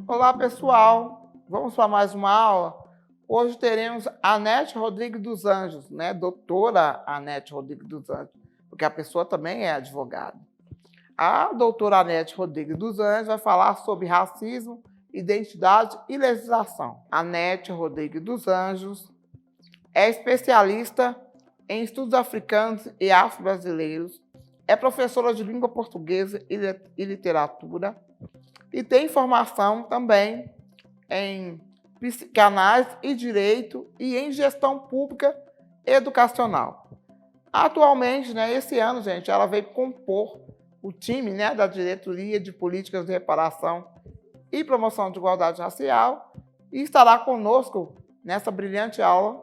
Olá, pessoal! Vamos para mais uma aula? Hoje teremos a Anete Rodrigues dos Anjos, né? Doutora Anete Rodrigues dos Anjos, porque a pessoa também é advogada. A doutora Anete Rodrigues dos Anjos vai falar sobre racismo, identidade e legislação. Anete Rodrigues dos Anjos é especialista em estudos africanos e afro-brasileiros, é professora de língua portuguesa e literatura, e tem formação também em psicanálise e direito e em gestão pública educacional. Atualmente, esse ano, gente, ela veio compor o time, da Diretoria de Políticas de Reparação e Promoção de Igualdade Racial e estará conosco nessa brilhante aula.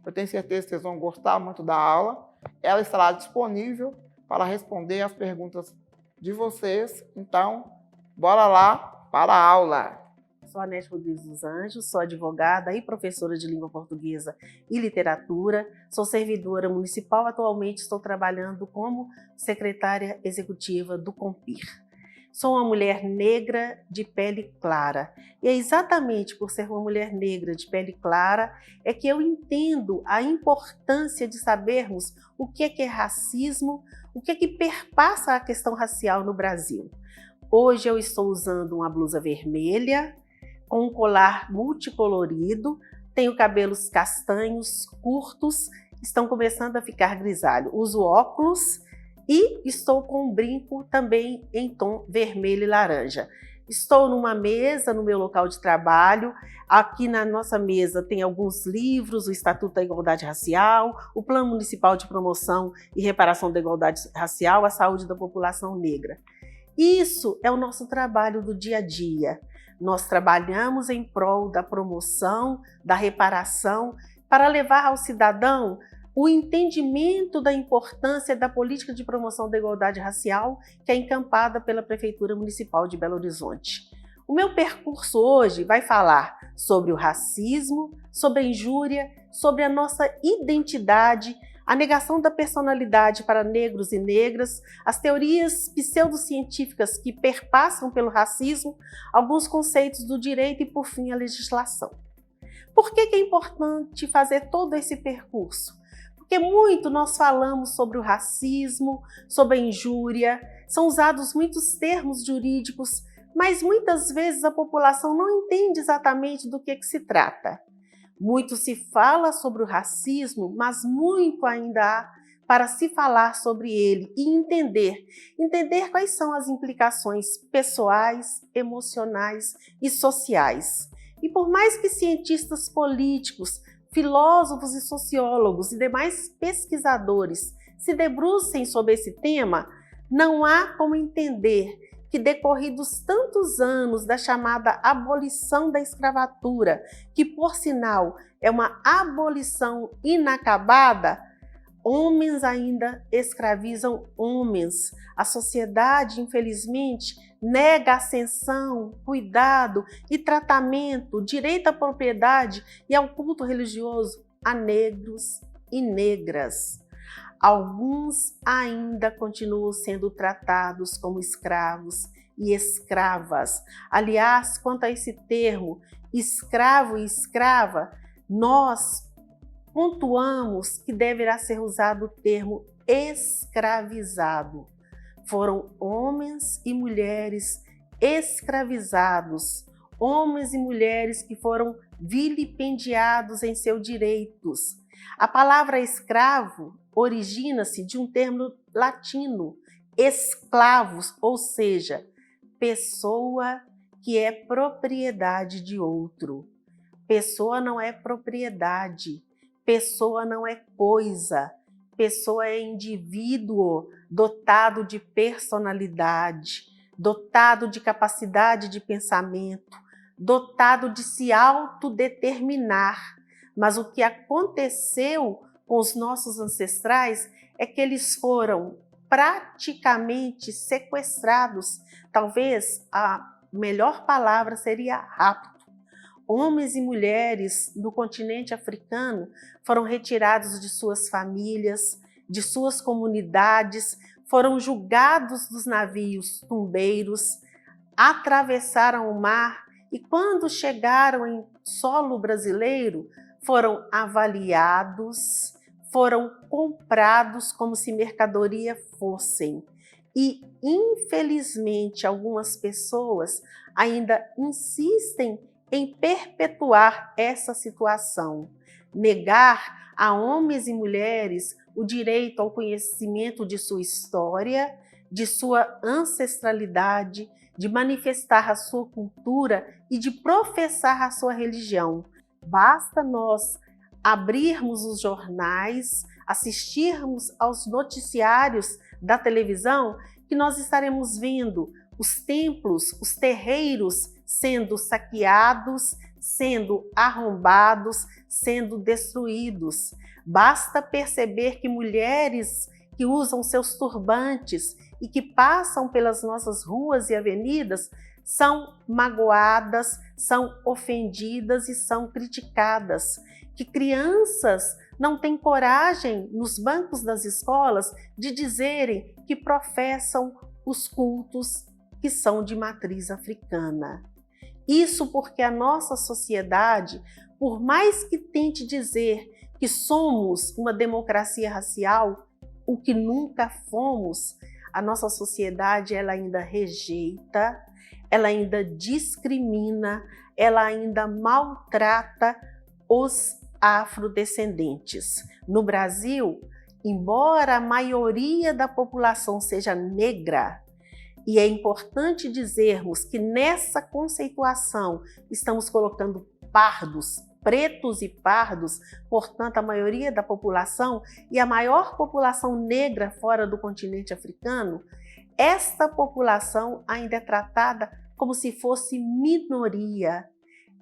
Eu tenho certeza que vocês vão gostar muito da aula. Ela estará disponível para responder as perguntas de vocês. Então, bora lá para a aula. Sou Anete Rodrigues dos Anjos, sou advogada e professora de língua portuguesa e literatura. Sou servidora municipal, atualmente estou trabalhando como secretária executiva do COMPIR. Sou uma mulher negra de pele clara. E é exatamente por ser uma mulher negra de pele clara é que eu entendo a importância de sabermos o que é racismo, o que é que perpassa a questão racial no Brasil. Hoje eu estou usando uma blusa vermelha, com um colar multicolorido, tenho cabelos castanhos, curtos, estão começando a ficar grisalho. Uso óculos e estou com um brinco também em tom vermelho e laranja. Estou numa mesa no meu local de trabalho. Aqui na nossa mesa tem alguns livros, o Estatuto da Igualdade Racial, o Plano Municipal de Promoção e Reparação da Igualdade Racial, a saúde da população negra. Isso é o nosso trabalho do dia a dia. Nós trabalhamos em prol da promoção, da reparação, para levar ao cidadão o entendimento da importância da política de promoção da igualdade racial que é encampada pela Prefeitura Municipal de Belo Horizonte. O meu percurso hoje vai falar sobre o racismo, sobre a injúria, sobre a nossa identidade, a negação da personalidade para negros e negras, as teorias pseudocientíficas que perpassam pelo racismo, alguns conceitos do direito e, por fim, a legislação. Por que é importante fazer todo esse percurso? Porque muito nós falamos sobre o racismo, sobre a injúria, são usados muitos termos jurídicos, mas muitas vezes a população não entende exatamente do que se trata. Muito se fala sobre o racismo, mas muito ainda há para se falar sobre ele e entender quais são as implicações pessoais, emocionais e sociais. E por mais que cientistas políticos, filósofos e sociólogos e demais pesquisadores se debrucem sobre esse tema, não há como entender que, decorridos tantos anos da chamada abolição da escravatura, que por sinal é uma abolição inacabada, homens ainda escravizam homens. A sociedade, infelizmente, nega ascensão, cuidado e tratamento, direito à propriedade e ao culto religioso a negros e negras. Alguns ainda continuam sendo tratados como escravos e escravas. Aliás, quanto a esse termo, escravo e escrava, nós pontuamos que deverá ser usado o termo escravizado. Foram homens e mulheres escravizados, homens e mulheres que foram vilipendiados em seus direitos. A palavra escravo origina-se de um termo latino, esclavos, ou seja, pessoa que é propriedade de outro. Pessoa não é propriedade, pessoa não é coisa, pessoa é indivíduo dotado de personalidade, dotado de capacidade de pensamento, dotado de se autodeterminar. Mas o que aconteceu com os nossos ancestrais é que eles foram praticamente sequestrados. Talvez a melhor palavra seria rapto. Homens e mulheres do continente africano foram retirados de suas famílias, de suas comunidades, foram julgados dos navios tumbeiros, atravessaram o mar e quando chegaram em solo brasileiro, foram avaliados, foram comprados como se mercadoria fossem. E, infelizmente, algumas pessoas ainda insistem em perpetuar essa situação, negar a homens e mulheres o direito ao conhecimento de sua história, de sua ancestralidade, de manifestar a sua cultura e de professar a sua religião. Basta nós abrirmos os jornais, assistirmos aos noticiários da televisão, que nós estaremos vendo os templos, os terreiros sendo saqueados, sendo arrombados, sendo destruídos. Basta perceber que mulheres que usam seus turbantes e que passam pelas nossas ruas e avenidas são magoadas, são ofendidas e são criticadas. Que crianças não têm coragem nos bancos das escolas de dizerem que professam os cultos que são de matriz africana. Isso porque a nossa sociedade, por mais que tente dizer que somos uma democracia racial, o que nunca fomos, a nossa sociedade ela ainda rejeita, ela ainda discrimina, ela ainda maltrata os afrodescendentes. No Brasil, embora a maioria da população seja negra, e é importante dizermos que nessa conceituação estamos colocando pardos, pretos e pardos, portanto a maioria da população e a maior população negra fora do continente africano, esta população ainda é tratada como se fosse minoria.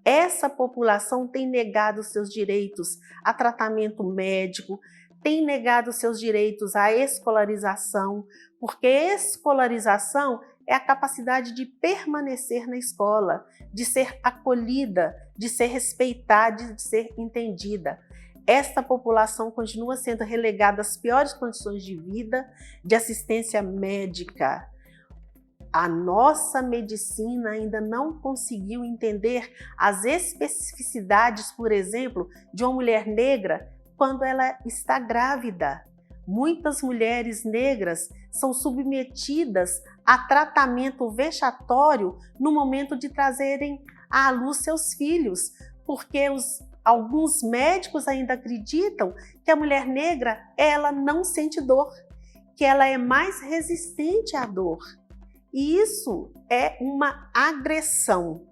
Essa população tem negado seus direitos a tratamento médico, tem negado seus direitos à escolarização, porque escolarização é a capacidade de permanecer na escola, de ser acolhida, de ser respeitada, de ser entendida. Esta população continua sendo relegada às piores condições de vida, de assistência médica. A nossa medicina ainda não conseguiu entender as especificidades, por exemplo, de uma mulher negra quando ela está grávida. Muitas mulheres negras são submetidas a tratamento vexatório no momento de trazerem à luz seus filhos, porque alguns médicos ainda acreditam que a mulher negra ela não sente dor, que ela é mais resistente à dor. E isso é uma agressão.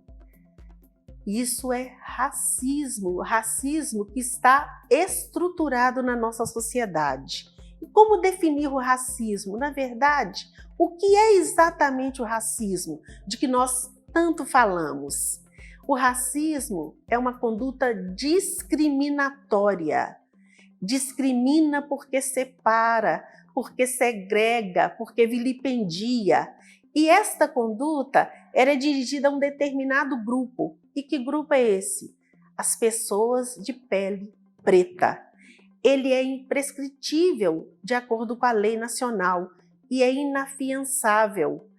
Isso é racismo, racismo que está estruturado na nossa sociedade. E como definir o racismo? Na verdade, o que é exatamente o racismo de que nós tanto falamos? O racismo é uma conduta discriminatória. Discrimina porque separa, porque segrega, porque vilipendia. E esta conduta era dirigida a um determinado grupo. E que grupo é esse? As pessoas de pele preta. Ele é imprescritível de acordo com a lei nacional e é inafiançável.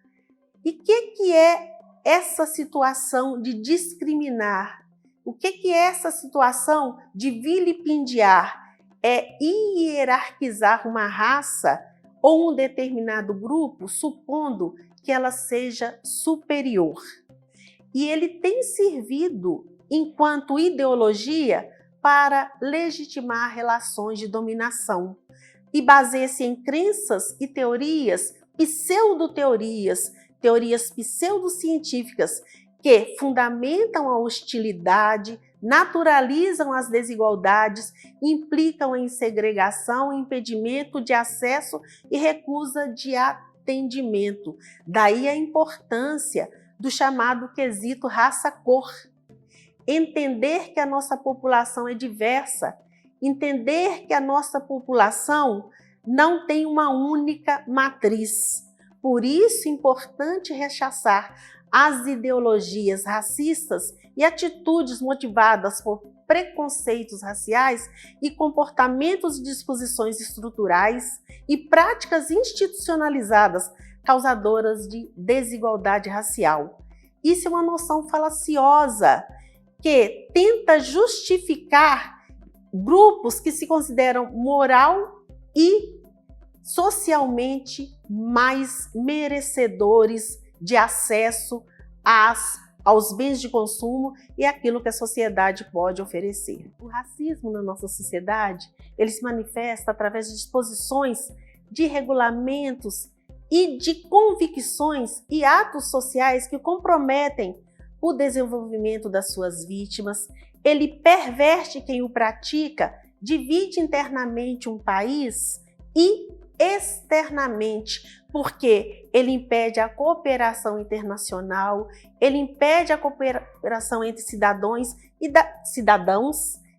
E o que é essa situação de discriminar? O que é essa situação de vilipendiar? É hierarquizar uma raça ou um determinado grupo, supondo que ela seja superior. E ele tem servido, enquanto ideologia, para legitimar relações de dominação e baseia-se em crenças e teorias, pseudo-teorias, teorias pseudocientíficas que fundamentam a hostilidade, naturalizam as desigualdades, implicam em segregação, impedimento de acesso e recusa de atendimento. Daí a importância do chamado quesito raça-cor. Entender que a nossa população é diversa, entender que a nossa população não tem uma única matriz. Por isso é importante rechaçar as ideologias racistas e atitudes motivadas por preconceitos raciais e comportamentos e disposições estruturais e práticas institucionalizadas causadoras de desigualdade racial. Isso é uma noção falaciosa que tenta justificar grupos que se consideram moral e socialmente mais merecedores de acesso aos bens de consumo e aquilo que a sociedade pode oferecer. O racismo na nossa sociedade, ele se manifesta através de disposições, de regulamentos e de convicções e atos sociais que comprometem o desenvolvimento das suas vítimas. Ele perverte quem o pratica, divide internamente um país e externamente, porque ele impede a cooperação internacional, ele impede a cooperação entre cidadãos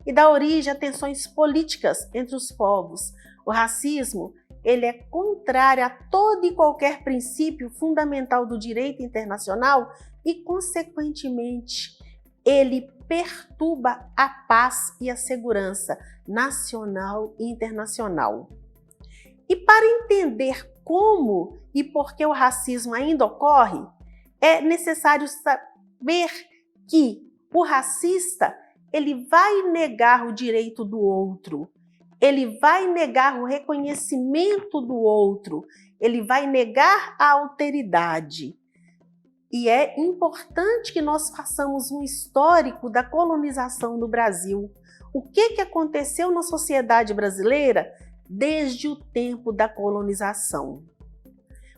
e dá origem a tensões políticas entre os povos. O racismo, ele é contrário a todo e qualquer princípio fundamental do direito internacional e, consequentemente, ele perturba a paz e a segurança nacional e internacional. E para entender como e por que o racismo ainda ocorre, é necessário saber que o racista, ele vai negar o direito do outro, ele vai negar o reconhecimento do outro, ele vai negar a alteridade. E é importante que nós façamos um histórico da colonização no Brasil. O que aconteceu na sociedade brasileira desde o tempo da colonização?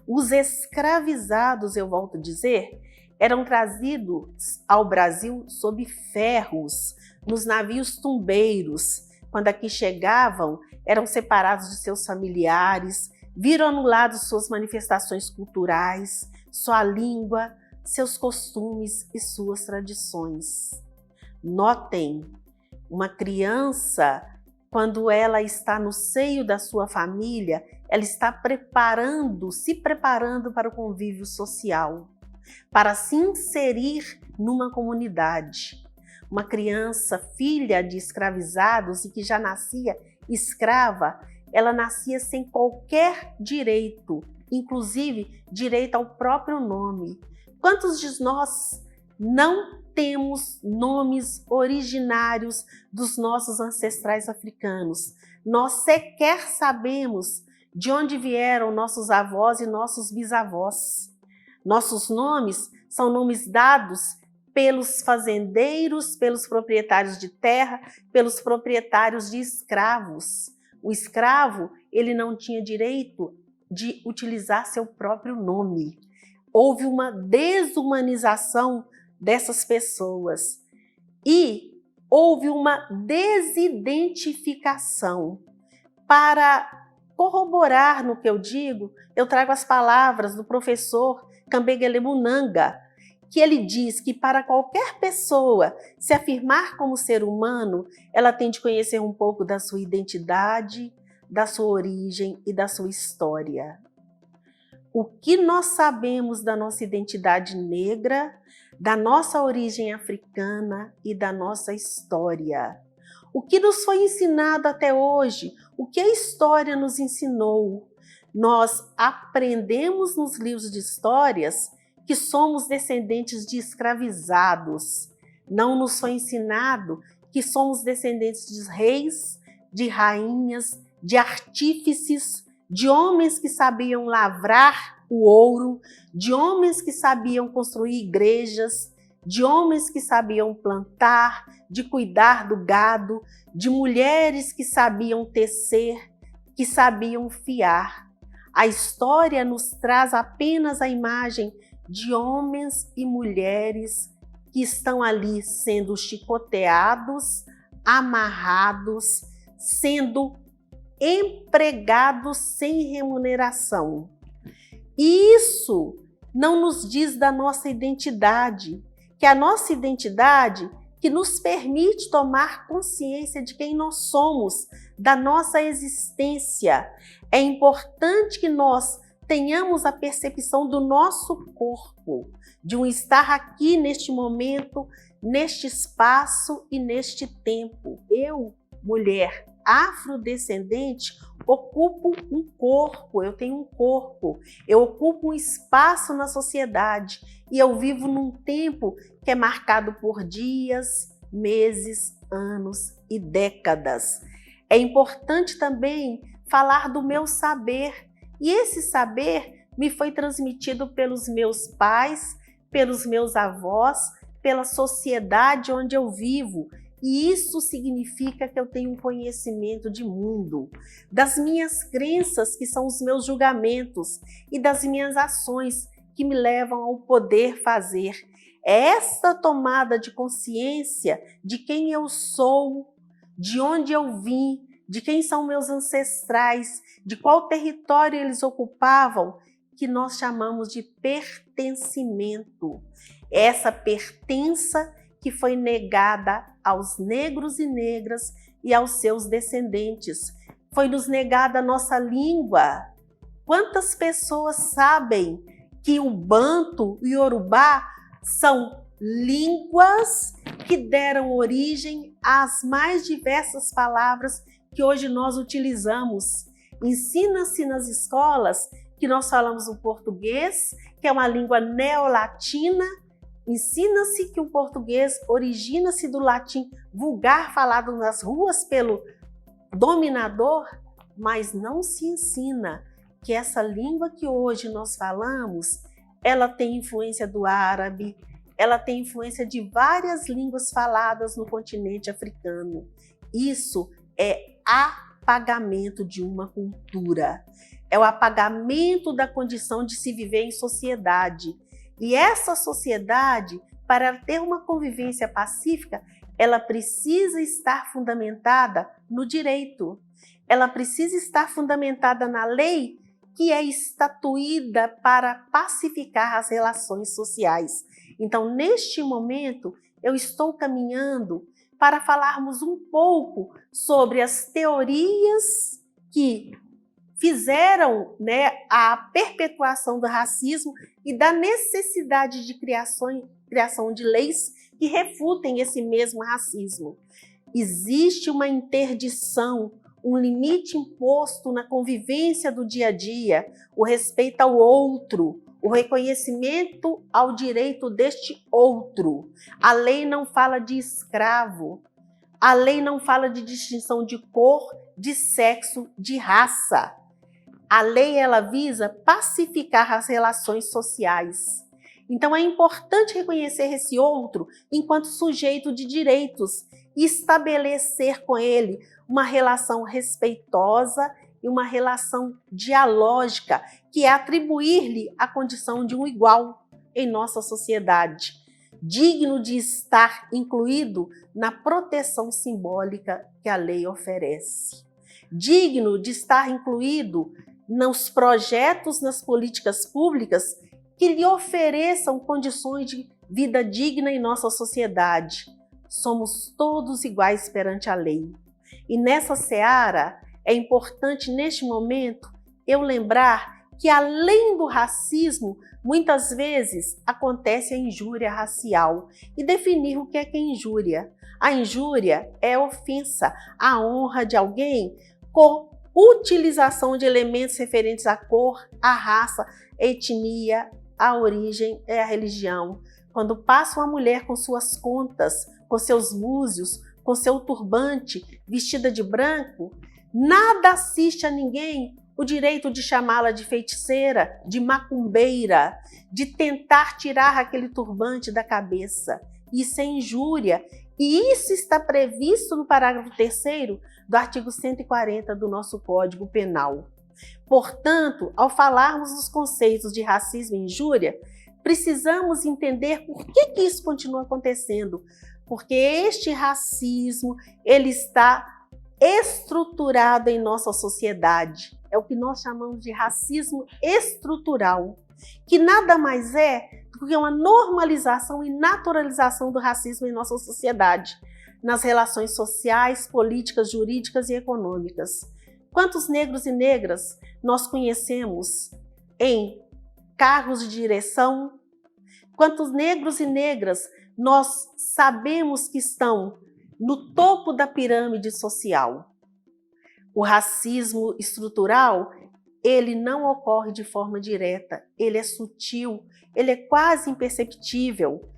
Os escravizados, eu volto a dizer, eram trazidos ao Brasil sob ferros, nos navios tumbeiros. Quando aqui chegavam, eram separados de seus familiares, viram anulados suas manifestações culturais, sua língua, seus costumes e suas tradições. Notem, uma criança, quando ela está no seio da sua família, ela está se preparando para o convívio social, para se inserir numa comunidade. Uma criança, filha de escravizados e que já nascia escrava, ela nascia sem qualquer direito, inclusive direito ao próprio nome. Quantos de nós não temos nomes originários dos nossos ancestrais africanos? Nós sequer sabemos de onde vieram nossos avós e nossos bisavós. Nossos nomes são nomes dados pelos fazendeiros, pelos proprietários de terra, pelos proprietários de escravos. O escravo, ele não tinha direito de utilizar seu próprio nome. Houve uma desumanização dessas pessoas e houve uma desidentificação. Para corroborar no que eu digo, eu trago as palavras do professor Kambegele Munanga, que ele diz que para qualquer pessoa se afirmar como ser humano, ela tem de conhecer um pouco da sua identidade, da sua origem e da sua história. O que nós sabemos da nossa identidade negra, da nossa origem africana e da nossa história? O que nos foi ensinado até hoje? O que a história nos ensinou? Nós aprendemos nos livros de histórias que somos descendentes de escravizados. Não nos foi ensinado que somos descendentes de reis, de rainhas, de artífices, de homens que sabiam lavrar o ouro, de homens que sabiam construir igrejas, de homens que sabiam plantar, de cuidar do gado, de mulheres que sabiam tecer, que sabiam fiar. A história nos traz apenas a imagem de homens e mulheres que estão ali sendo chicoteados, amarrados, sendo empregados sem remuneração. E isso não nos diz da nossa identidade, que a nossa identidade que nos permite tomar consciência de quem nós somos, da nossa existência. É importante que nós tenhamos a percepção do nosso corpo, de um estar aqui neste momento, neste espaço e neste tempo. Eu, mulher, afrodescendente, ocupo um corpo, eu tenho um corpo, eu ocupo um espaço na sociedade e eu vivo num tempo que é marcado por dias, meses, anos e décadas. É importante também falar do meu saber, e esse saber me foi transmitido pelos meus pais, pelos meus avós, pela sociedade onde eu vivo. E isso significa que eu tenho um conhecimento de mundo, das minhas crenças, que são os meus julgamentos, e das minhas ações, que me levam ao poder fazer. É essa tomada de consciência de quem eu sou, de onde eu vim, de quem são meus ancestrais, de qual território eles ocupavam, que nós chamamos de pertencimento. Essa pertença que foi negada aos negros e negras e aos seus descendentes. Foi-nos negada a nossa língua. Quantas pessoas sabem que o Banto e o Yorubá são línguas que deram origem às mais diversas palavras que hoje nós utilizamos? Ensina-se nas escolas que nós falamos o português, que é uma língua neolatina. Ensina-se que o português origina-se do latim vulgar falado nas ruas pelo dominador, mas não se ensina que essa língua que hoje nós falamos, ela tem influência do árabe, ela tem influência de várias línguas faladas no continente africano. Isso é apagamento de uma cultura, é o apagamento da condição de se viver em sociedade. E essa sociedade, para ter uma convivência pacífica, ela precisa estar fundamentada no direito. Ela precisa estar fundamentada na lei, que é estatuída para pacificar as relações sociais. Então, neste momento, eu estou caminhando para falarmos um pouco sobre as teorias que fizeram, a perpetuação do racismo e da necessidade de criação de leis que refutem esse mesmo racismo. Existe uma interdição, um limite imposto na convivência do dia a dia, o respeito ao outro, o reconhecimento ao direito deste outro. A lei não fala de escravo, a lei não fala de distinção de cor, de sexo, de raça. A lei, ela visa pacificar as relações sociais. Então é importante reconhecer esse outro enquanto sujeito de direitos e estabelecer com ele uma relação respeitosa e uma relação dialógica, que é atribuir-lhe a condição de um igual em nossa sociedade, digno de estar incluído na proteção simbólica que a lei oferece, digno de estar incluído nos projetos, nas políticas públicas que lhe ofereçam condições de vida digna em nossa sociedade. Somos todos iguais perante a lei. E nessa seara, é importante neste momento eu lembrar que além do racismo, muitas vezes acontece a injúria racial. E definir o que é injúria. A injúria é a ofensa à honra de alguém com utilização de elementos referentes à cor, à raça, à etnia, à origem e à religião. Quando passa uma mulher com suas contas, com seus búzios, com seu turbante, vestida de branco, nada assiste a ninguém o direito de chamá-la de feiticeira, de macumbeira, de tentar tirar aquele turbante da cabeça. Isso é injúria. E isso está previsto no parágrafo 3º do artigo 140 do nosso Código Penal. Portanto, ao falarmos dos conceitos de racismo e injúria, precisamos entender por que isso continua acontecendo. Porque este racismo, ele está estruturado em nossa sociedade. É o que nós chamamos de racismo estrutural, que nada mais é do que uma normalização e naturalização do racismo em nossa sociedade, nas relações sociais, políticas, jurídicas e econômicas. Quantos negros e negras nós conhecemos em cargos de direção? Quantos negros e negras nós sabemos que estão no topo da pirâmide social? O racismo estrutural, ele não ocorre de forma direta, ele é sutil, ele é quase imperceptível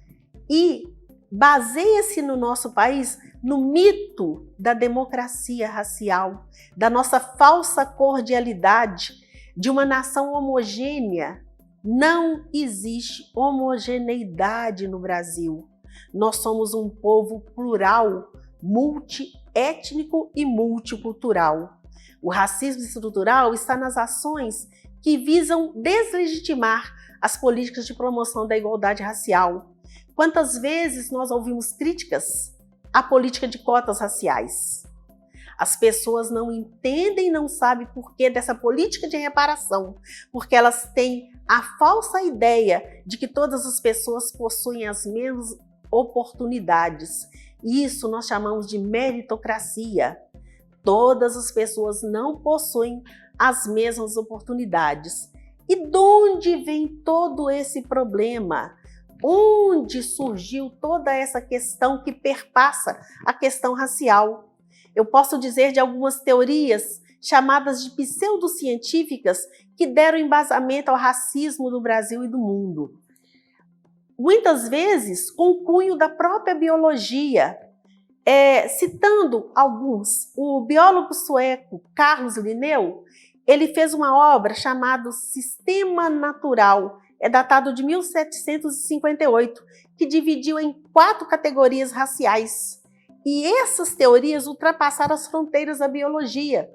e baseia-se no nosso país no mito da democracia racial, da nossa falsa cordialidade, de uma nação homogênea. Não existe homogeneidade no Brasil. Nós somos um povo plural, multiétnico e multicultural. O racismo estrutural está nas ações que visam deslegitimar as políticas de promoção da igualdade racial. Quantas vezes nós ouvimos críticas à política de cotas raciais? As pessoas não entendem, não sabem por que dessa política de reparação, porque elas têm a falsa ideia de que todas as pessoas possuem as mesmas oportunidades. Isso nós chamamos de meritocracia. Todas as pessoas não possuem as mesmas oportunidades. E de onde vem todo esse problema? Onde surgiu toda essa questão que perpassa a questão racial? Eu posso dizer de algumas teorias chamadas de pseudocientíficas que deram embasamento ao racismo do Brasil e do mundo. Muitas vezes com o cunho da própria biologia. Citando alguns, o biólogo sueco Carlos Linneu, ele fez uma obra chamada Sistema Natural, datado de 1758, que dividiu em 4 categorias raciais. E essas teorias ultrapassaram as fronteiras da biologia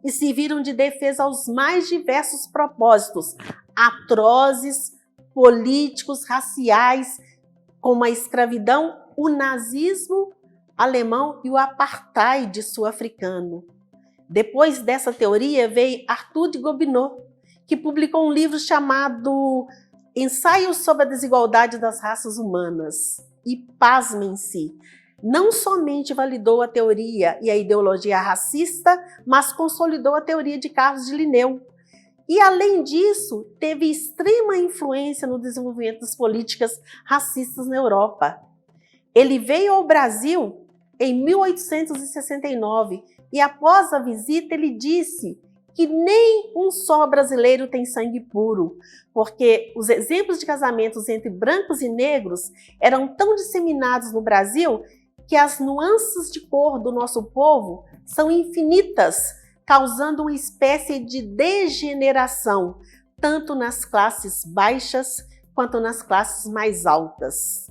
e serviram de defesa aos mais diversos propósitos atrozes, políticos, raciais, como a escravidão, o nazismo alemão e o apartheid sul-africano. Depois dessa teoria veio Arthur de Gobineau, que publicou um livro chamado Ensaios sobre a Desigualdade das Raças Humanas. E pasmem-se, não somente validou a teoria e a ideologia racista, mas consolidou a teoria de Carlos de Linneu. E, além disso, teve extrema influência no desenvolvimento das políticas racistas na Europa. Ele veio ao Brasil em 1869 e, após a visita, ele disse que nem um só brasileiro tem sangue puro, porque os exemplos de casamentos entre brancos e negros eram tão disseminados no Brasil que as nuances de cor do nosso povo são infinitas, causando uma espécie de degeneração, tanto nas classes baixas quanto nas classes mais altas.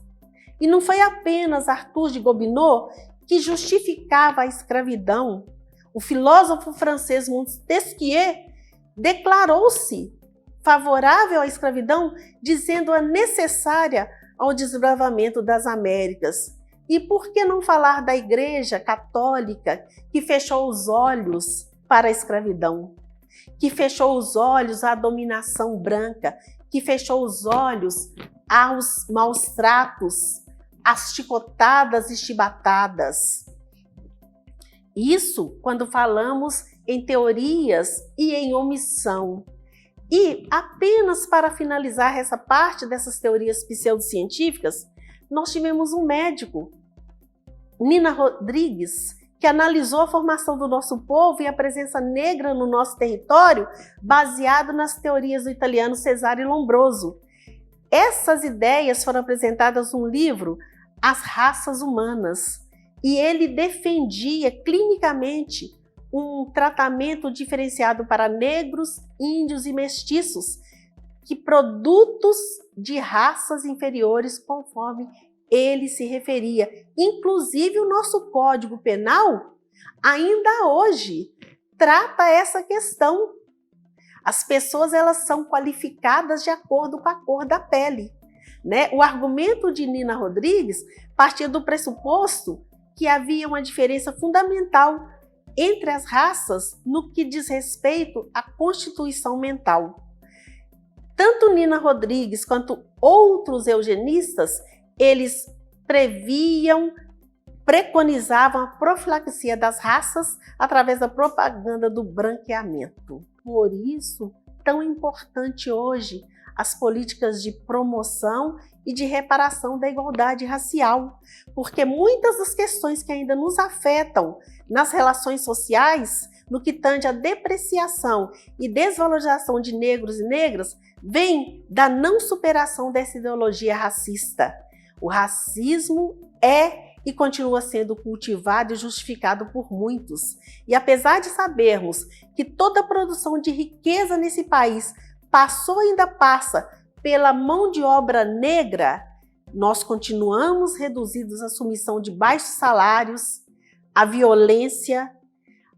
E não foi apenas Arthur de Gobineau que justificava a escravidão. O filósofo francês Montesquieu declarou-se favorável à escravidão, dizendo-a necessária ao desbravamento das Américas. E por que não falar da Igreja Católica, que fechou os olhos para a escravidão, que fechou os olhos à dominação branca, que fechou os olhos aos maus tratos, às chicotadas e chibatadas? Isso quando falamos em teorias e em omissão. E apenas para finalizar essa parte dessas teorias pseudocientíficas, nós tivemos um médico, Nina Rodrigues, que analisou a formação do nosso povo e a presença negra no nosso território, baseado nas teorias do italiano Cesare Lombroso. Essas ideias foram apresentadas no livro As Raças Humanas, e ele defendia clinicamente um tratamento diferenciado para negros, índios e mestiços, que produtos de raças inferiores, conforme ele se referia. Inclusive, o nosso Código Penal, ainda hoje, trata essa questão. As pessoas, elas são qualificadas de acordo com a cor da pele, né? O argumento de Nina Rodrigues partia do pressuposto que havia uma diferença fundamental entre as raças no que diz respeito à constituição mental. Tanto Nina Rodrigues quanto outros eugenistas, eles preconizavam a profilaxia das raças através da propaganda do branqueamento. Por isso, tão importante hoje as políticas de promoção e de reparação da igualdade racial, porque muitas das questões que ainda nos afetam nas relações sociais no que tange à depreciação e desvalorização de negros e negras vem da não superação dessa ideologia racista. O racismo é e continua sendo cultivado e justificado por muitos. E apesar de sabermos que toda a produção de riqueza nesse país passou e ainda passa pela mão de obra negra, nós continuamos reduzidos à submissão de baixos salários, à violência.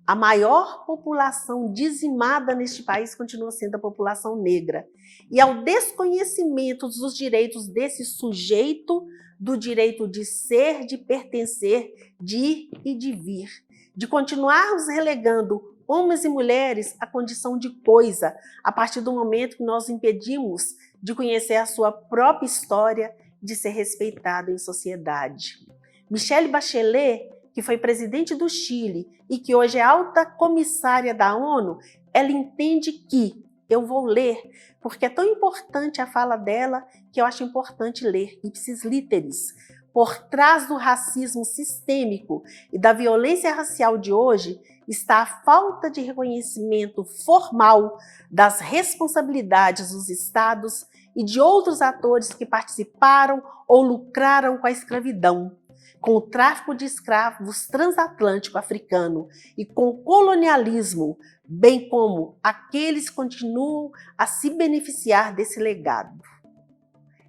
A maior população dizimada neste país continua sendo a população negra. E ao desconhecimento dos direitos desse sujeito, do direito de ser, de pertencer, de ir e de vir, de continuarmos relegando homens e mulheres à condição de coisa, a partir do momento que nós impedimos de conhecer a sua própria história, de ser respeitado em sociedade. Michelle Bachelet, que foi presidente do Chile e que hoje é alta comissária da ONU, ela entende que, eu vou ler, porque é tão importante a fala dela que eu acho importante ler, ipsis literis. Por trás do racismo sistêmico e da violência racial de hoje está a falta de reconhecimento formal das responsabilidades dos estados e de outros atores que participaram ou lucraram com a escravidão, com o tráfico de escravos transatlântico africano e com o colonialismo, bem como aqueles que continuam a se beneficiar desse legado.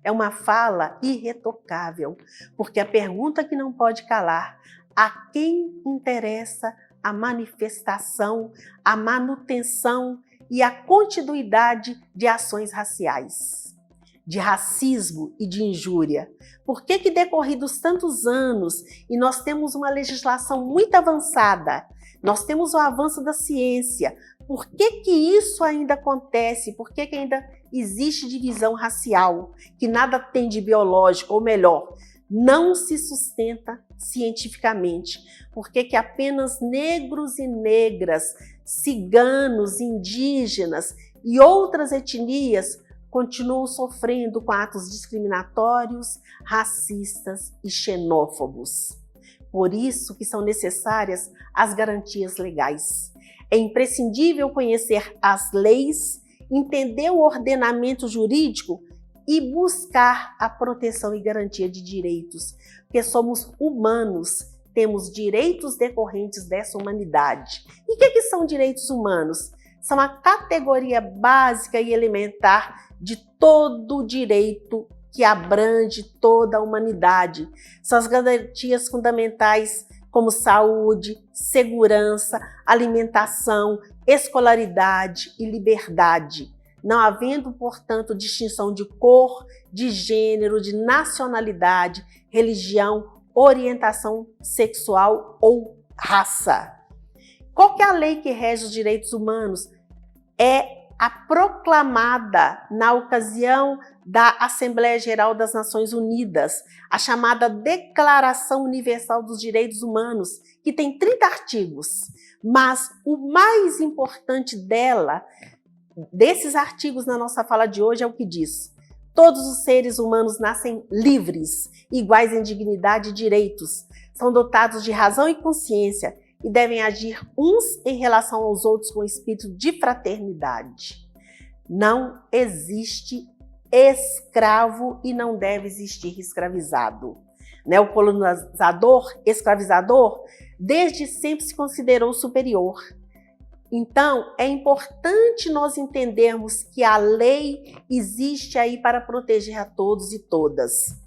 É uma fala irretocável, porque a pergunta que não pode calar: a quem interessa a manifestação, a manutenção e a continuidade de ações raciais, de racismo e de injúria? Por que decorridos tantos anos e nós temos uma legislação muito avançada, nós temos o avanço da ciência, por que isso ainda acontece? Por que ainda existe divisão racial, que nada tem de biológico, ou melhor, não se sustenta cientificamente? Por que apenas negros e negras, ciganos, indígenas e outras etnias continuam sofrendo com atos discriminatórios, racistas e xenófobos? Por isso que são necessárias as garantias legais. É imprescindível conhecer as leis, entender o ordenamento jurídico e buscar a proteção e garantia de direitos, porque somos humanos, temos direitos decorrentes dessa humanidade. E o que são direitos humanos? São a categoria básica e elementar de todo o direito que abrange toda a humanidade. São as garantias fundamentais como saúde, segurança, alimentação, escolaridade e liberdade, não havendo, portanto, distinção de cor, de gênero, de nacionalidade, religião, orientação sexual ou raça. Qual que é a lei que rege os direitos humanos? É a proclamada na ocasião da Assembleia Geral das Nações Unidas, a chamada Declaração Universal dos Direitos Humanos, que tem 30 artigos, mas o mais importante dela, desses artigos na nossa fala de hoje, é o que diz: todos os seres humanos nascem livres, iguais em dignidade e direitos, são dotados de razão e consciência, e devem agir uns em relação aos outros com espírito de fraternidade. Não existe escravo e não deve existir escravizado. O colonizador, escravizador, desde sempre se considerou superior. Então, é importante nós entendermos que a lei existe aí para proteger a todos e todas.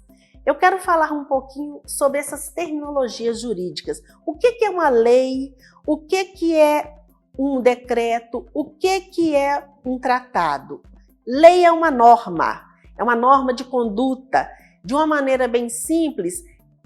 Eu quero falar um pouquinho sobre essas terminologias jurídicas. O que é uma lei? O que é um decreto? O que é um tratado? Lei é uma norma de conduta. De uma maneira bem simples,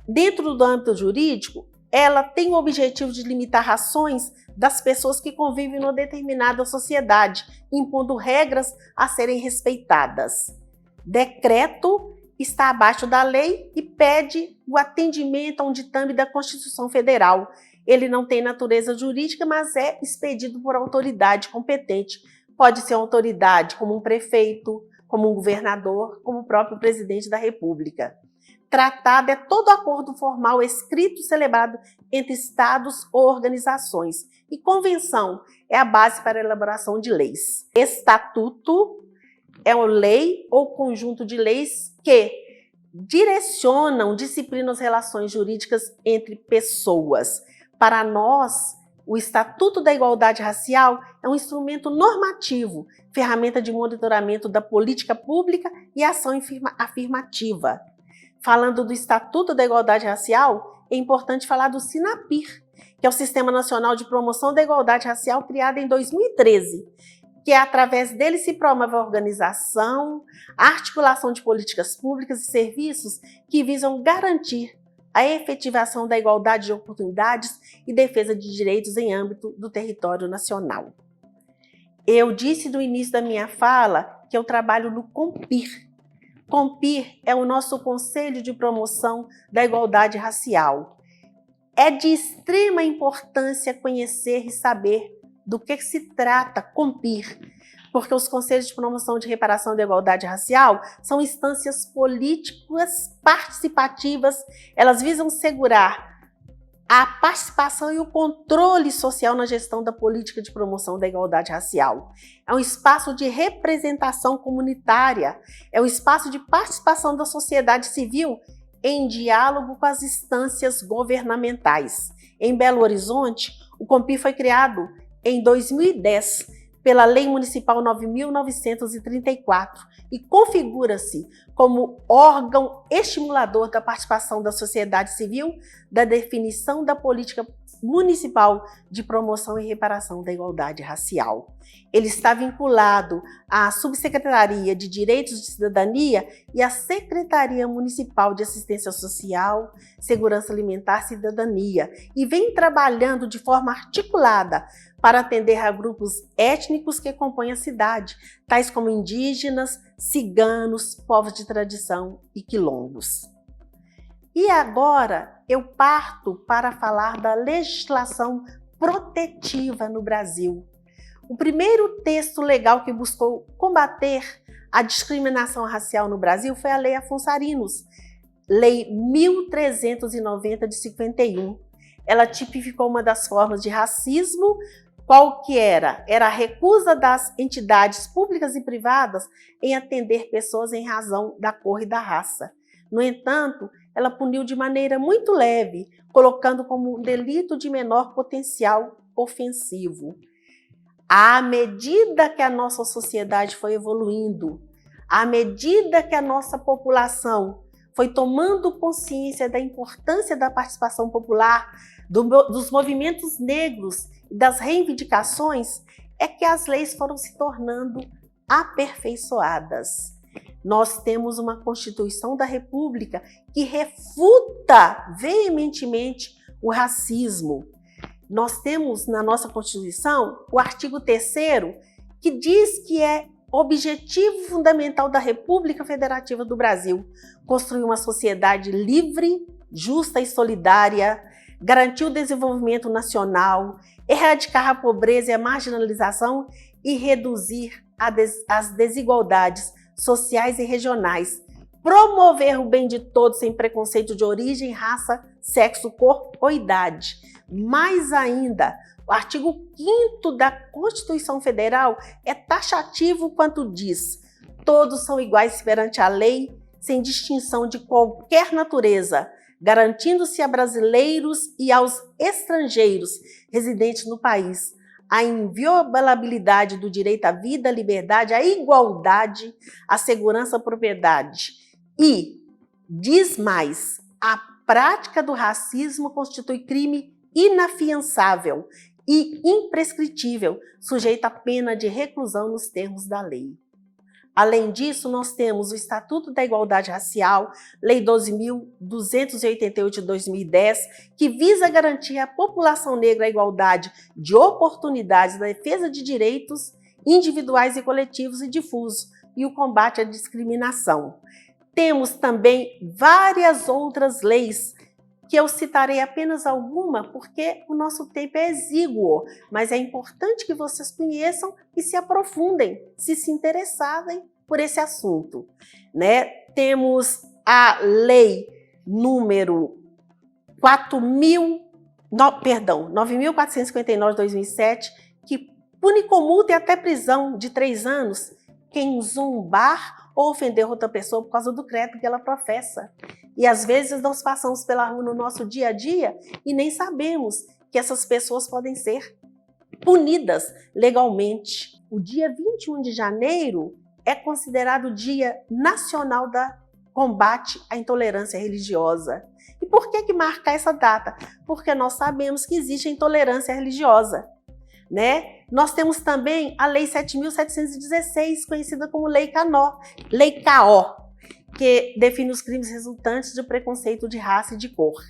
dentro do âmbito jurídico, ela tem o objetivo de limitar ações das pessoas que convivem numa determinada sociedade, impondo regras a serem respeitadas. Decreto está abaixo da lei e pede o atendimento a um ditame da Constituição Federal. Ele não tem natureza jurídica, mas é expedido por autoridade competente. Pode ser uma autoridade como um prefeito, como um governador, como o próprio presidente da República. Tratado é todo acordo formal escrito e celebrado entre estados ou organizações e convenção é a base para a elaboração de leis. Estatuto é uma lei ou conjunto de leis que direcionam, disciplinam as relações jurídicas entre pessoas. Para nós, o Estatuto da Igualdade Racial é um instrumento normativo, ferramenta de monitoramento da política pública e ação afirmativa. Falando do Estatuto da Igualdade Racial, é importante falar do SINAPIR, que é o Sistema Nacional de Promoção da Igualdade Racial, criado em 2013, que através dele se promove a organização, a articulação de políticas públicas e serviços que visam garantir a efetivação da igualdade de oportunidades e defesa de direitos em âmbito do território nacional. Eu disse no início da minha fala que eu trabalho no COMPIR. COMPIR é o nosso Conselho de Promoção da Igualdade Racial. É de extrema importância conhecer e saber do que se trata COMPIR, porque os Conselhos de Promoção de Reparação da Igualdade Racial são instâncias políticas participativas, elas visam segurar a participação e o controle social na gestão da política de promoção da igualdade racial. É um espaço de representação comunitária, é um espaço de participação da sociedade civil em diálogo com as instâncias governamentais. Em Belo Horizonte, o COMPIR foi criado em 2010, pela Lei Municipal 9.934 e configura-se como órgão estimulador da participação da sociedade civil, da definição da política municipal de promoção e reparação da igualdade racial. Ele está vinculado à Subsecretaria de Direitos de Cidadania e à Secretaria Municipal de Assistência Social, Segurança Alimentar e Cidadania e vem trabalhando de forma articulada para atender a grupos étnicos que compõem a cidade, tais como indígenas, ciganos, povos de tradição e quilombos. E agora eu parto para falar da legislação protetiva no Brasil. O primeiro texto legal que buscou combater a discriminação racial no Brasil foi a Lei Afonso Arinos, Lei 1390 de 51. Ela tipificou uma das formas de racismo. Qual que era? Era a recusa das entidades públicas e privadas em atender pessoas em razão da cor e da raça. No entanto, ela puniu de maneira muito leve, colocando como um delito de menor potencial ofensivo. À medida que a nossa sociedade foi evoluindo, à medida que a nossa população foi tomando consciência da importância da participação popular, dos movimentos negros e das reivindicações, é que as leis foram se tornando aperfeiçoadas. Nós temos uma Constituição da República que refuta veementemente o racismo. Nós temos na nossa Constituição o artigo 3º, que diz que é objetivo fundamental da República Federativa do Brasil construir uma sociedade livre, justa e solidária, garantir o desenvolvimento nacional, erradicar a pobreza e a marginalização e reduzir as desigualdades sociais e regionais, promover o bem de todos sem preconceito de origem, raça, sexo, cor ou idade. Mais ainda, o artigo 5º da Constituição Federal é taxativo quanto diz: todos são iguais perante a lei, sem distinção de qualquer natureza, garantindo-se a brasileiros e aos estrangeiros residentes no país a inviolabilidade do direito à vida, à liberdade, à igualdade, à segurança, à propriedade. E, diz mais, a prática do racismo constitui crime inafiançável e imprescritível, sujeito à pena de reclusão nos termos da lei. Além disso, nós temos o Estatuto da Igualdade Racial, Lei 12.288 de 2010, que visa garantir à população negra a igualdade de oportunidades na defesa de direitos individuais e coletivos e difusos e o combate à discriminação. Temos também várias outras leis, que eu citarei apenas alguma porque o nosso tempo é exíguo, mas é importante que vocês conheçam e se aprofundem, se interessarem por esse assunto, né? Temos a Lei número 4.000 9.459 de 2007, que pune com multa e até prisão de 3 anos quem zombar ou ofender outra pessoa por causa do credo que ela professa. E às vezes nós passamos pela rua no nosso dia a dia e nem sabemos que essas pessoas podem ser punidas legalmente. O dia 21 de janeiro é considerado o Dia Nacional da Combate à Intolerância Religiosa. E por que marcar essa data? Porque nós sabemos que existe a intolerância religiosa, né? Nós temos também a Lei 7.716, conhecida como Lei CAO, que define os crimes resultantes de preconceito de raça e de cor.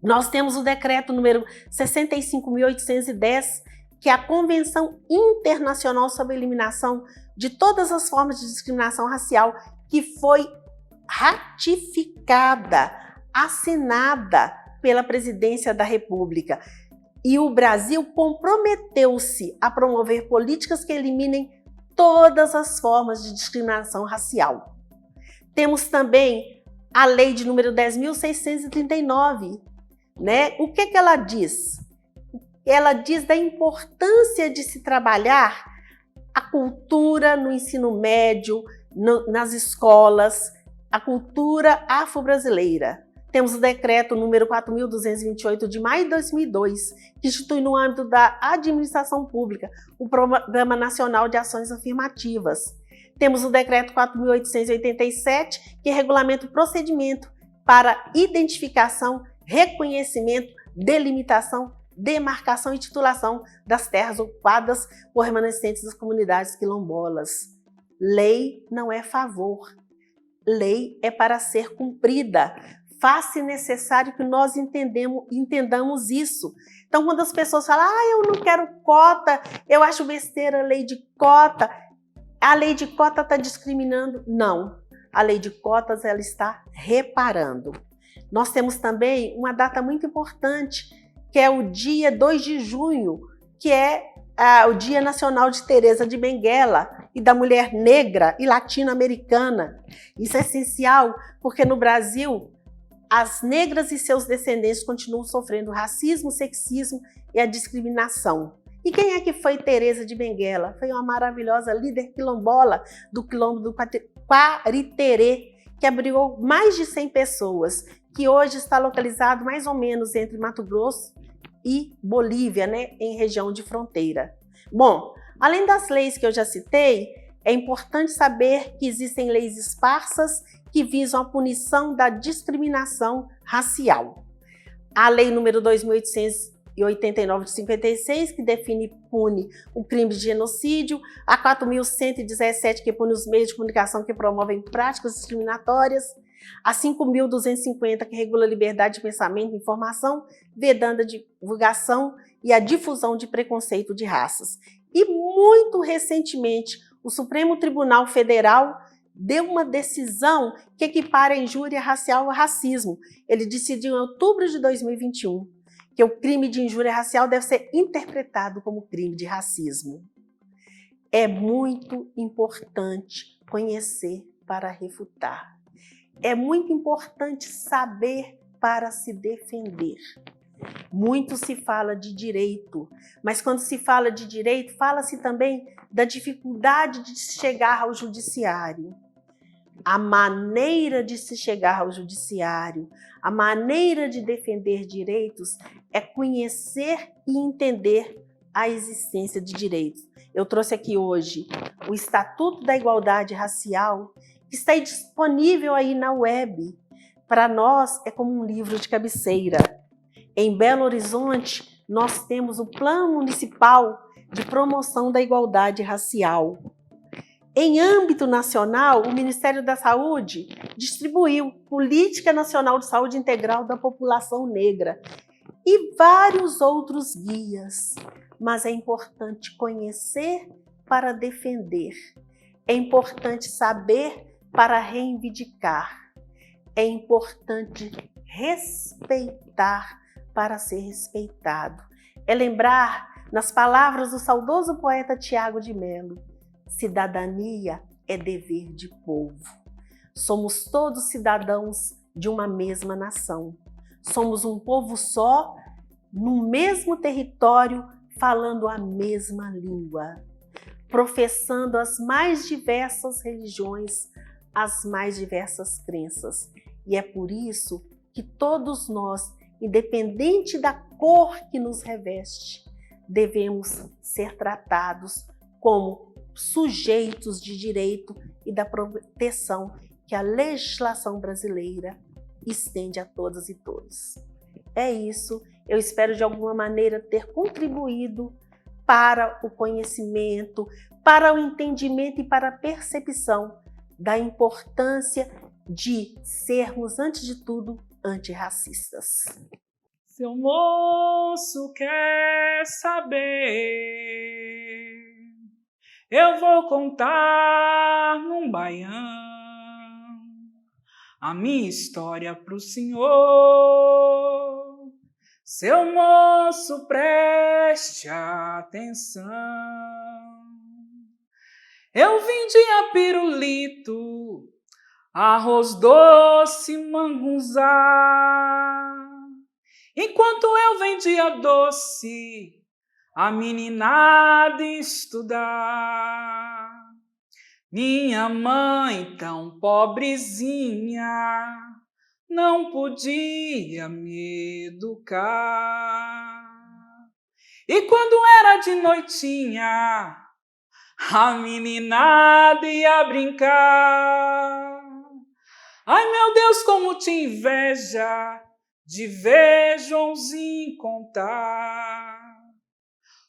Nós temos o decreto número 65.810, que é a Convenção Internacional sobre a Eliminação de todas as formas de discriminação racial, que foi ratificada, assinada pela Presidência da República. E o Brasil comprometeu-se a promover políticas que eliminem todas as formas de discriminação racial. Temos também a lei de número 10.639, né? O que ela diz? Ela diz da importância de se trabalhar a cultura no ensino médio, nas escolas, a cultura afro-brasileira. Temos o decreto número 4.228 de maio de 2002, que institui no âmbito da administração pública o Programa Nacional de Ações Afirmativas. Temos o decreto 4.887, que regulamenta o procedimento para identificação, reconhecimento, delimitação, demarcação e titulação das terras ocupadas por remanescentes das comunidades quilombolas. Lei não é favor, lei é para ser cumprida. Faz-se necessário que nós entendamos isso. Então, quando as pessoas falam, eu não quero cota, eu acho besteira a lei de cota, a lei de cota está discriminando. Não, a lei de cotas ela está reparando. Nós temos também uma data muito importante, que é o dia 2 de junho, que é o Dia Nacional de Teresa de Benguela e da Mulher Negra e Latino-Americana. Isso é essencial, porque no Brasil, as negras e seus descendentes continuam sofrendo racismo, sexismo e a discriminação. E quem é que foi Teresa de Benguela? Foi uma maravilhosa líder quilombola do quilombo do Quariterê, que abrigou mais de 100 pessoas, que hoje está localizado mais ou menos entre Mato Grosso e Bolívia, né, em região de fronteira. Bom, além das leis que eu já citei, é importante saber que existem leis esparsas que visam a punição da discriminação racial. A lei número 2.889 de 56, que define e pune o crime de genocídio, a 4.117, que pune os meios de comunicação que promovem práticas discriminatórias, a 5.250, que regula a liberdade de pensamento e informação, vedando a divulgação e a difusão de preconceito de raças. E muito recentemente, o Supremo Tribunal Federal deu uma decisão que equipara a injúria racial ao racismo. Ele decidiu em outubro de 2021 que o crime de injúria racial deve ser interpretado como crime de racismo. É muito importante conhecer para refutar. É muito importante saber para se defender. Muito se fala de direito, mas quando se fala de direito, fala-se também da dificuldade de se chegar ao judiciário. A maneira de se chegar ao judiciário, a maneira de defender direitos é conhecer e entender a existência de direitos. Eu trouxe aqui hoje o Estatuto da Igualdade Racial, que está disponível aí na web. Para nós, é como um livro de cabeceira. Em Belo Horizonte, nós temos o Plano Municipal de Promoção da Igualdade Racial. Em âmbito nacional, o Ministério da Saúde distribuiu Política Nacional de Saúde Integral da População Negra e vários outros guias. Mas é importante conhecer para defender. É importante saber para reivindicar. É importante respeitar para ser respeitado. É lembrar, nas palavras do saudoso poeta Tiago de Mello, cidadania é dever de povo. Somos todos cidadãos de uma mesma nação. Somos um povo só no mesmo território, falando a mesma língua, professando as mais diversas religiões, as mais diversas crenças. E é por isso que todos nós, independente da cor que nos reveste, devemos ser tratados como sujeitos de direito e da proteção que a legislação brasileira estende a todas e todos. É isso, eu espero de alguma maneira ter contribuído para o conhecimento, para o entendimento e para a percepção da importância de sermos, antes de tudo, antirracistas. Seu moço quer saber, eu vou contar num baião a minha história pro senhor. Seu moço, preste atenção. Eu vendia pirulito, arroz doce, mangunzá. Enquanto eu vendia doce, a meninada estudar. Minha mãe, tão pobrezinha, não podia me educar. E quando era de noitinha, a meninada ia brincar. Ai, meu Deus, como te inveja de ver Joãozinho contar.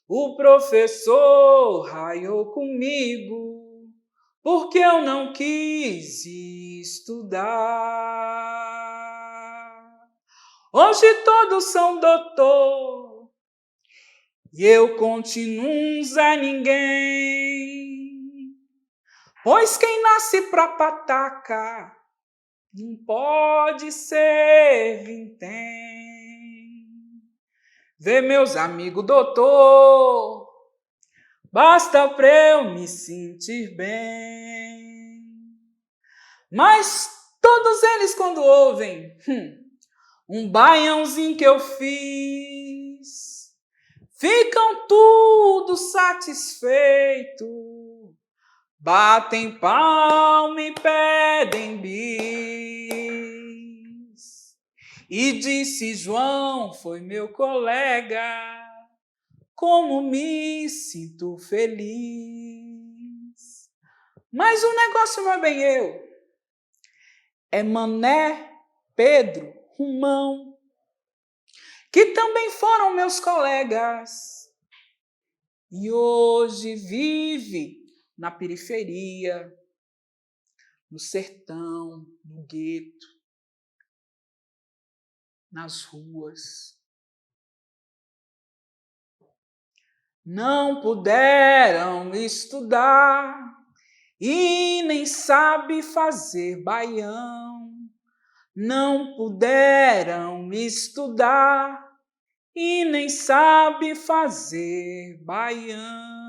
O professor raiou comigo, porque eu não quis estudar. Hoje todos são doutor, e eu continuo um Zé Ninguém. Pois quem nasce pra pataca não pode ser vintém. Vê meus amigos doutor, basta pra eu me sentir bem. Mas todos eles quando ouvem um baiãozinho que eu fiz, ficam tudo satisfeitos, batem palma e pedem bis. E disse João, foi meu colega, como me sinto feliz. Mas o negócio não é bem eu, é Mané, Pedro, Romão, que também foram meus colegas. E hoje vive na periferia, no sertão, no gueto, nas ruas. Não puderam estudar e nem sabe fazer baião. Não puderam estudar e nem sabe fazer baião.